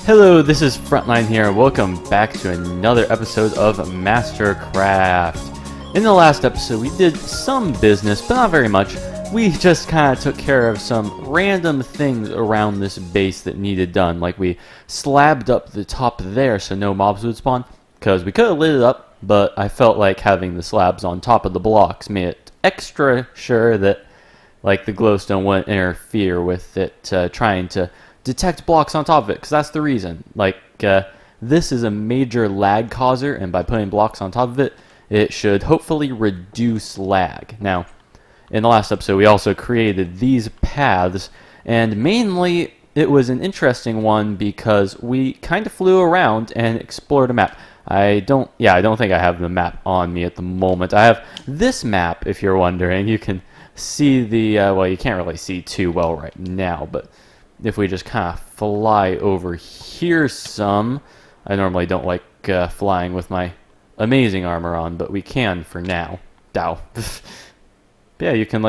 Hello, this is Frontline here, and welcome back to another episode of Mastercraft. In the last episode, we did some business, but not very much. We just kind of took care of some random things around this base that needed done, like we slabbed up the top there so no mobs would spawn, because we could have lit it up, but I felt like having the slabs on top of the blocks made it extra sure that like the glowstone wouldn't interfere with it trying to detect blocks on top of it, because that's the reason. This is a major lag causer, and by putting blocks on top of it, it should hopefully reduce lag. Now, in the last episode, we also created these paths, and mainly it was an interesting one because we kind of flew around and explored a map. I don't think I have the map on me at the moment. I have this map, if you're wondering. You can see the, well, you can't really see too well right now, but if we just kind of fly over here some. I normally don't like flying with my amazing armor on, but we can for now. Dow. Yeah, you can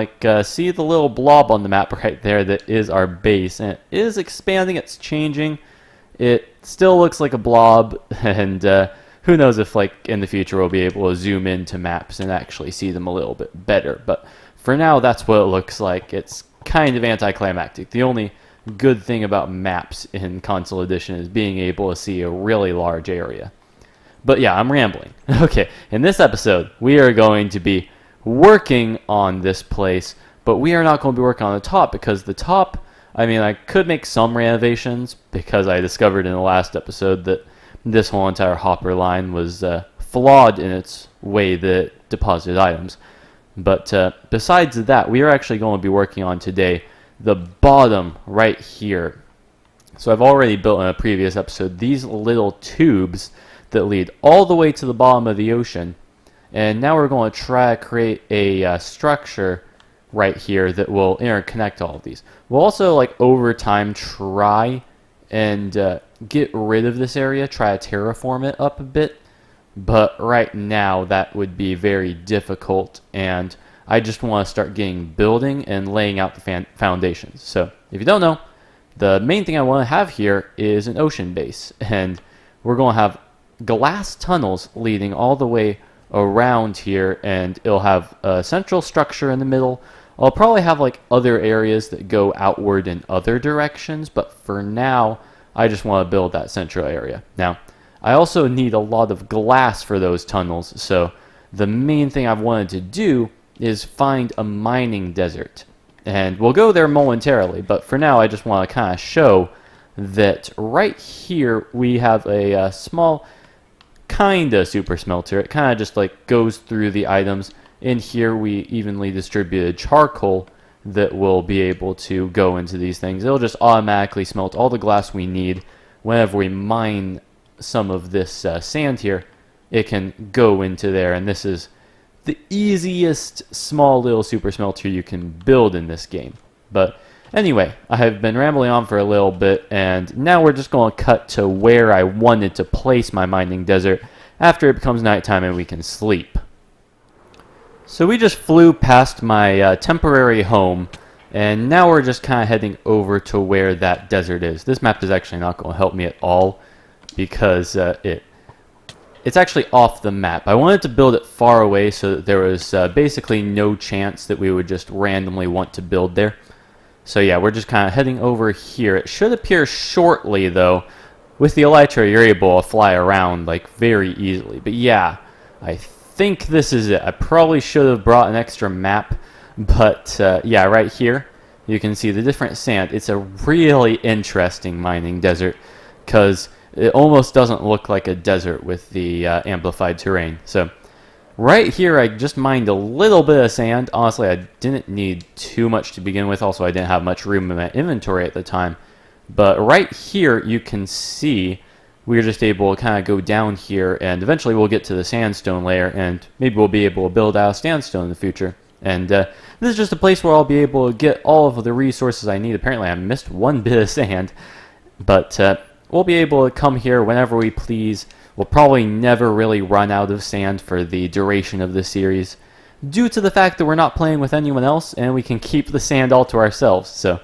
see the little blob on the map right there that is our base, and it is expanding, it's changing. It still looks like a blob, and who knows if in the future we'll be able to zoom into maps and actually see them a little bit better. But for now, that's what it looks like. It's kind of anticlimactic. The only good thing about maps in console edition is being able to see a really large area. But yeah, I'm rambling. Okay, in this episode, we are going to be working on this place, but we are not going to be working on the top, because the top, I mean, I could make some renovations, because I discovered in the last episode that this whole entire hopper line was flawed in its way that it deposited items. But besides that, we are actually going to be working on today the bottom right here. So I've already built in a previous episode these little tubes that lead all the way to the bottom of the ocean, and now we're going to try to create a structure right here that will interconnect all of these. We'll also over time try and get rid of this area, try to terraform it up a bit, but right now that would be very difficult, and I just want to start getting building and laying out the foundations. So if you don't know, the main thing I want to have here is an ocean base, and we're going to have glass tunnels leading all the way around here, and it'll have a central structure in the middle. I'll probably have other areas that go outward in other directions, but for now I just want to build that central area. Now, I also need a lot of glass for those tunnels, so the main thing I've wanted to do is find a mining desert, and we'll go there momentarily, but for now I just want to kind of show that right here we have a small kind of super smelter. It kind of just goes through the items. In here we evenly distributed charcoal that will be able to go into these things. It'll just automatically smelt all the glass we need. Whenever we mine some of this sand here, it can go into there, and this is the easiest small little super smelter you can build in this game. But anyway, I have been rambling on for a little bit, and now we're just going to cut to where I wanted to place my mining desert after it becomes nighttime and we can sleep. So we just flew past my temporary home, and now we're just kind of heading over to where that desert is. This map is actually not going to help me at all, because it's actually off the map. I wanted to build it far away so that there was basically no chance that we would just randomly want to build there. So yeah, we're just kind of heading over here. It should appear shortly, though. With the Elytra, you're able to fly around very easily. But yeah, I think this is it. I probably should have brought an extra map, but yeah, right here you can see the different sand. It's a really interesting mining desert, because it almost doesn't look like a desert with the amplified terrain. So right here I just mined a little bit of sand. Honestly, I didn't need too much to begin with. Also, I didn't have much room in my inventory at the time. But right here you can see we're just able to kind of go down here, and eventually we'll get to the sandstone layer, and maybe we'll be able to build out sandstone in the future. And this is just a place where I'll be able to get all of the resources I need. Apparently I missed one bit of sand, but we'll be able to come here whenever we please. We'll probably never really run out of sand for the duration of this series, due to the fact that we're not playing with anyone else, and we can keep the sand all to ourselves. So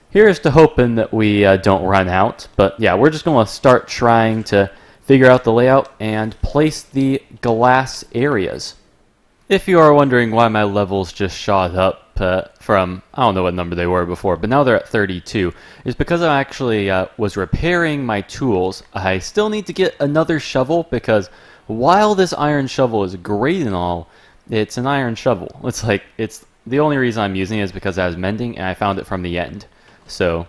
Here's to hoping that we don't run out. But yeah, we're just going to start trying to figure out the layout and place the glass areas. If you are wondering why my levels just shot up from, I don't know what number they were before, but now they're at 32, it's because I actually was repairing my tools. I still need to get another shovel because while this iron shovel is great and all, it's an iron shovel. It's the only reason I'm using it is because I was mending and I found it from the end. So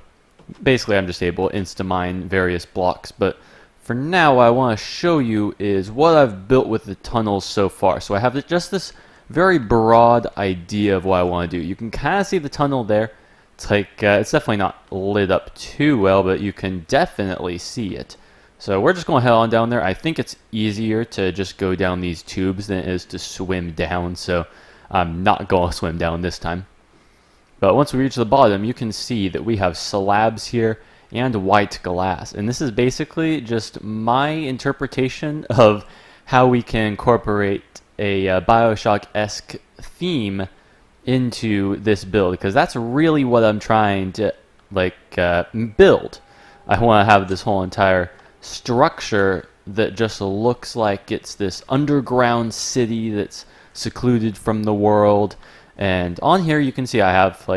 basically I'm just able to insta-mine various blocks, but for now what I want to show you is what I've built with the tunnels so far. So I have just this very broad idea of what I want to do. You can kind of see the tunnel there. It's it's definitely not lit up too well, but you can definitely see it. So we're just going to head on down there. I think it's easier to just go down these tubes than it is to swim down, so I'm not going to swim down this time. But once we reach the bottom, you can see that we have slabs here and white glass. And this is basically just my interpretation of how we can incorporate a Bioshock-esque theme into this build, because that's really what I'm trying to build. I want to have this whole entire structure that just looks like it's this underground city that's secluded from the world. And on here you can see I have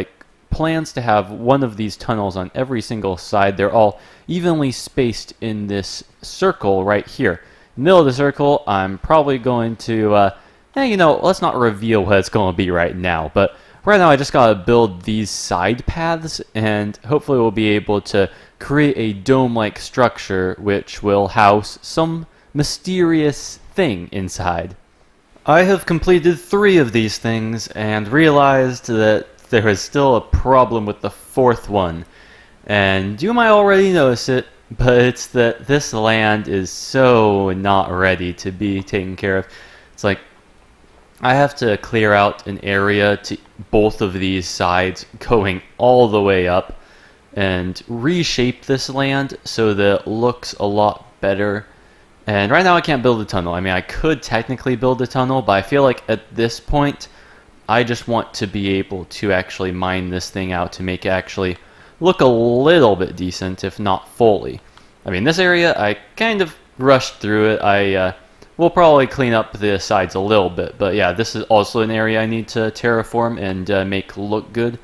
plans to have one of these tunnels on every single side. They're all evenly spaced in this circle right here. In the middle of the circle, I'm probably going to, let's not reveal what it's going to be right now. But right now I just got to build these side paths, and hopefully we'll be able to create a dome-like structure which will house some mysterious thing inside. I have completed 3 of these things and realized that there is still a problem with the 4th one. And you might already notice it, but it's that this land is so not ready to be taken care of. It's like I have to clear out an area to both of these sides going all the way up and reshape this land so that it looks a lot better. And right now I can't build a tunnel. I mean, I could technically build a tunnel, but I feel like at this point I just want to be able to actually mine this thing out to make it actually look a little bit decent, if not fully. I mean, this area, I kind of rushed through it. I will probably clean up the sides a little bit, but yeah, this is also an area I need to terraform and make look good.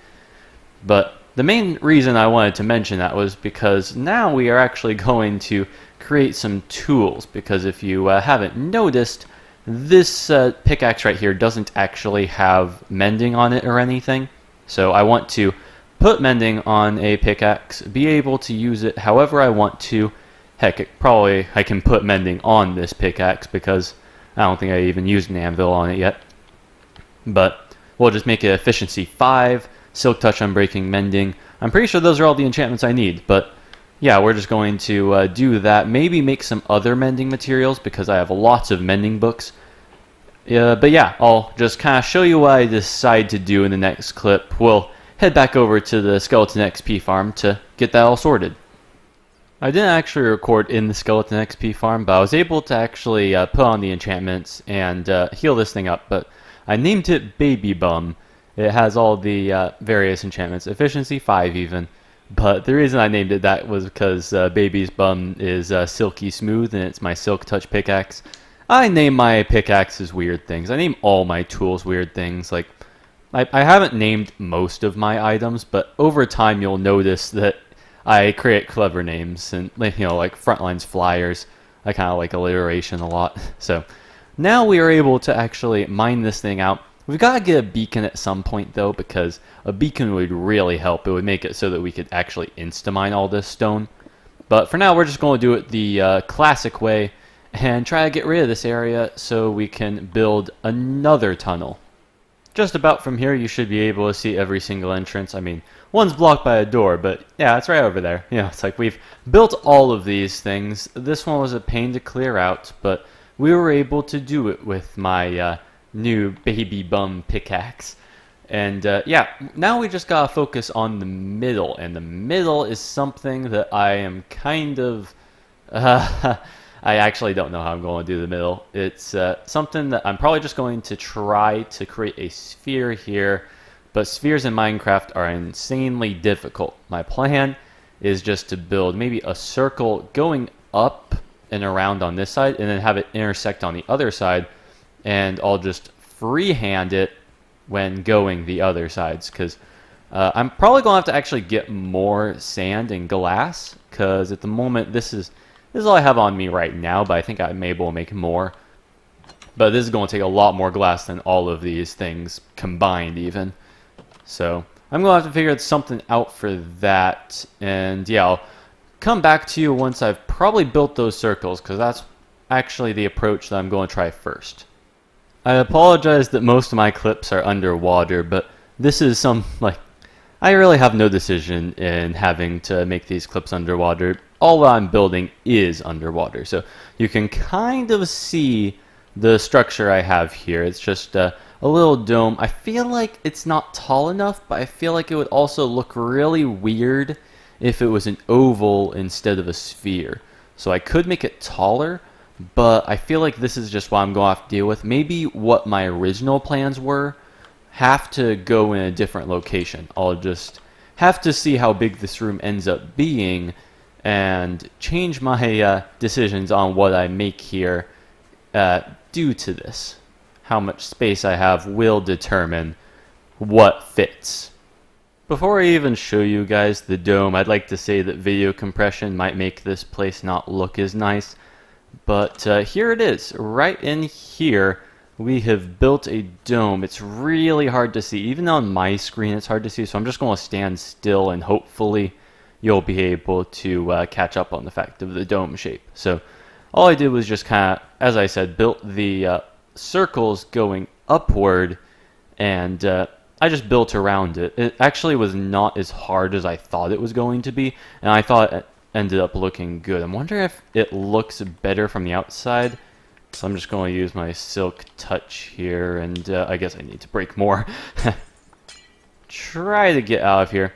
But the main reason I wanted to mention that was because now we are actually going to create some tools, because if you haven't noticed, this pickaxe right here doesn't actually have mending on it or anything. So I want to put mending on a pickaxe, be able to use it however I want to. Heck, I can put mending on this pickaxe because I don't think I even used an anvil on it yet. But we'll just make it efficiency 5, silk touch, unbreaking, mending. I'm pretty sure those are all the enchantments I need, but yeah, we're just going to do that. Maybe make some other mending materials because I have lots of mending books. But yeah, I'll just kind of show you what I decide to do in the next clip. We'll head back over to the Skeleton XP farm to get that all sorted. I didn't actually record in the Skeleton XP farm, but I was able to actually put on the enchantments and heal this thing up. But I named it Baby Bum. It has all the various enchantments, efficiency 5 even. But the reason I named it that was because Baby's Bum is silky smooth, and it's my silk touch pickaxe. I name my pickaxes weird things. I name all my tools weird things. Like, I haven't named most of my items, but over time you'll notice that I create clever names, and like Frontlines Flyers. I kind of like alliteration a lot. So now we are able to actually mine this thing out. We've got to get a beacon at some point though, because a beacon would really help. It would make it so that we could actually insta-mine all this stone. But for now we're just going to do it the classic way and try to get rid of this area so we can build another tunnel. Just about from here you should be able to see every single entrance. I mean, one's blocked by a door, but yeah, it's right over there. You know, it's like we've built all of these things. This one was a pain to clear out, but we were able to do it with my new Baby Bum pickaxe. And yeah, now we just gotta focus on the middle, and the middle is something that I am kind of I actually don't know how I'm going to do the middle. It's something that I'm probably just going to try to create a sphere here, but spheres in Minecraft are insanely difficult. My plan is just to build maybe a circle going up and around on this side, and then have it intersect on the other side, and I'll just freehand it when going the other sides, because I'm probably going to have to actually get more sand and glass, because at the moment this is all I have on me right now, but I think I'm able to make more. But this is going to take a lot more glass than all of these things combined even. So I'm going to have to figure something out for that, and yeah, I'll come back to you once I've probably built those circles, because that's actually the approach that I'm going to try first. I apologize that most of my clips are underwater, but this is I really have no decision in having to make these clips underwater. All that I'm building is underwater, so you can kind of see the structure I have here. It's just a little dome. I feel like it's not tall enough, but I feel like it would also look really weird if it was an oval instead of a sphere. So I could make it taller, but I feel like this is just what I'm going to have to deal with. Maybe what my original plans were have to go in a different location. I'll just have to see how big this room ends up being and change my decisions on what I make here due to this. How much space I have will determine what fits. Before I even show you guys the dome, I'd like to say that video compression might make this place not look as nice. But here it is. Right in here, we have built a dome. It's really hard to see. Even on my screen, it's hard to see. So I'm just going to stand still, and hopefully you'll be able to catch up on the fact of the dome shape. So all I did was just kind of, as I said, built the circles going upward, and I just built around it. It actually was not as hard as I thought it was going to be, and I thought it ended up looking good. I'm wondering if it looks better from the outside. So I'm just going to use my silk touch here, and I guess I need to break more. Try to get out of here.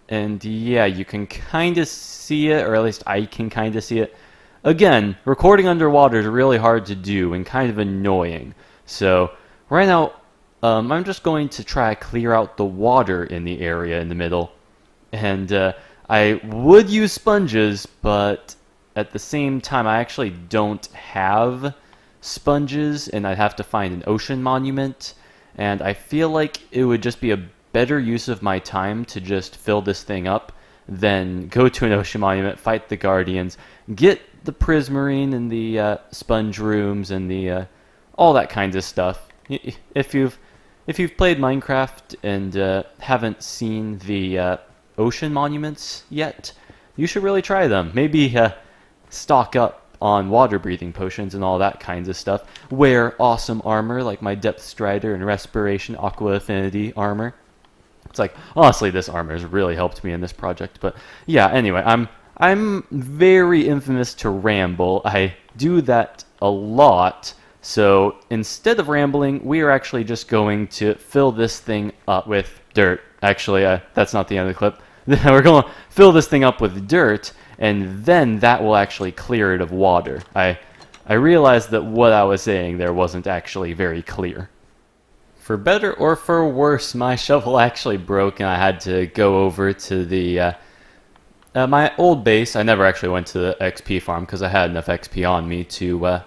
And yeah, you can kind of see it, or at least I can kind of see it. Again, recording underwater is really hard to do and kind of annoying. So right now, I'm just going to try to clear out the water in the area in the middle. And I would use sponges, but at the same time, I actually don't have sponges, and I'd have to find an ocean monument. And I feel like it would just be a better use of my time to just fill this thing up than go to an ocean monument, fight the guardians, get the prismarine and the sponge rooms and the all that kinds of stuff. If you've played Minecraft and haven't seen the ocean monuments yet, you should really try them. Maybe stock up on water breathing potions and all that kinds of stuff. Wear awesome armor like my Depth Strider and Respiration Aqua Affinity armor. It's like, honestly, this armor has really helped me in this project. But yeah, anyway, I'm very infamous to ramble. I do that a lot. So instead of rambling, we are actually just going to fill this thing up with dirt. Actually, that's not the end of the clip. We're going to fill this thing up with dirt, and then that will actually clear it of water. I realized that what I was saying there wasn't actually very clear. For better or for worse, my shovel actually broke, and I had to go over to the my old base. I never actually went to the XP farm because I had enough XP on me to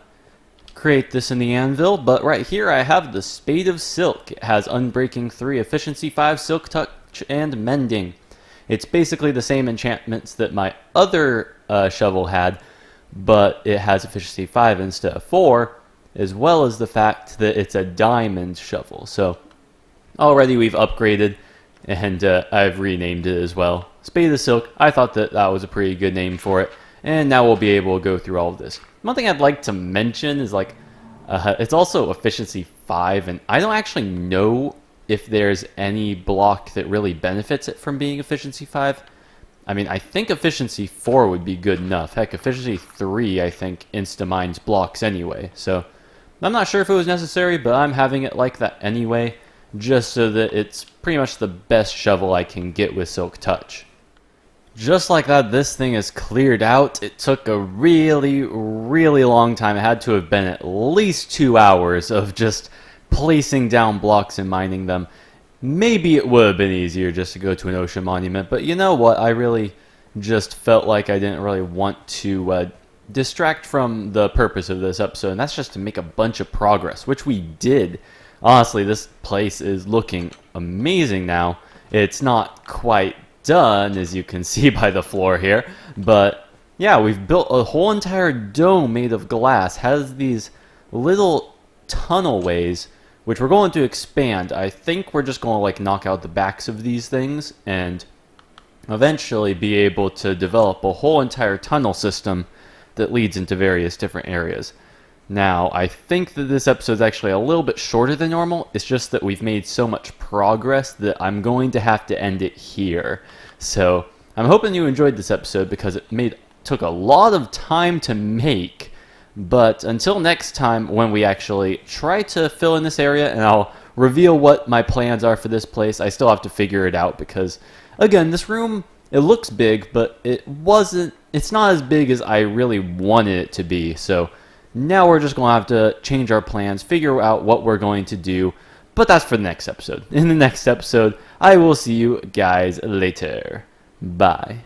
create this in the anvil. But right here I have the Spade of Silk. It has Unbreaking 3, Efficiency 5, Silk Touch, and Mending. It's basically the same enchantments that my other shovel had, but it has Efficiency 5 instead of 4, as well as the fact that it's a diamond shovel. So already we've upgraded, and I've renamed it as well. Spade of Silk, I thought that was a pretty good name for it, and now we'll be able to go through all of this. One thing I'd like to mention is it's also Efficiency 5, and I don't actually know if there's any block that really benefits it from being Efficiency 5. I mean, I think Efficiency 4 would be good enough. Heck, Efficiency 3, I think, insta-mines blocks anyway. So I'm not sure if it was necessary, but I'm having it like that anyway, just so that it's pretty much the best shovel I can get with Silk Touch. Just like that, this thing is cleared out. It took a really, really long time. It had to have been at least 2 hours of just placing down blocks and mining them. Maybe it would have been easier just to go to an ocean monument, but you know what? I really just felt like I didn't really want to distract from the purpose of this episode, and that's just to make a bunch of progress, which we did. Honestly, this place is looking amazing now. It's not quite done, as you can see by the floor here, but yeah, we've built a whole entire dome made of glass. Has these little tunnel ways, which we're going to expand. I think we're just going to like knock out the backs of these things and eventually be able to develop a whole entire tunnel system that leads into various different areas. Now, I think that this episode is actually a little bit shorter than normal. It's just that we've made so much progress that I'm going to have to end it here. So, I'm hoping you enjoyed this episode because it took a lot of time to make. But until next time when we actually try to fill in this area and I'll reveal what my plans are for this place, I still have to figure it out because, again, this room, it looks big, but it's not as big as I really wanted it to be. So now we're just going to have to change our plans, figure out what we're going to do, but that's for the next episode. In the next episode, I will see you guys later. Bye.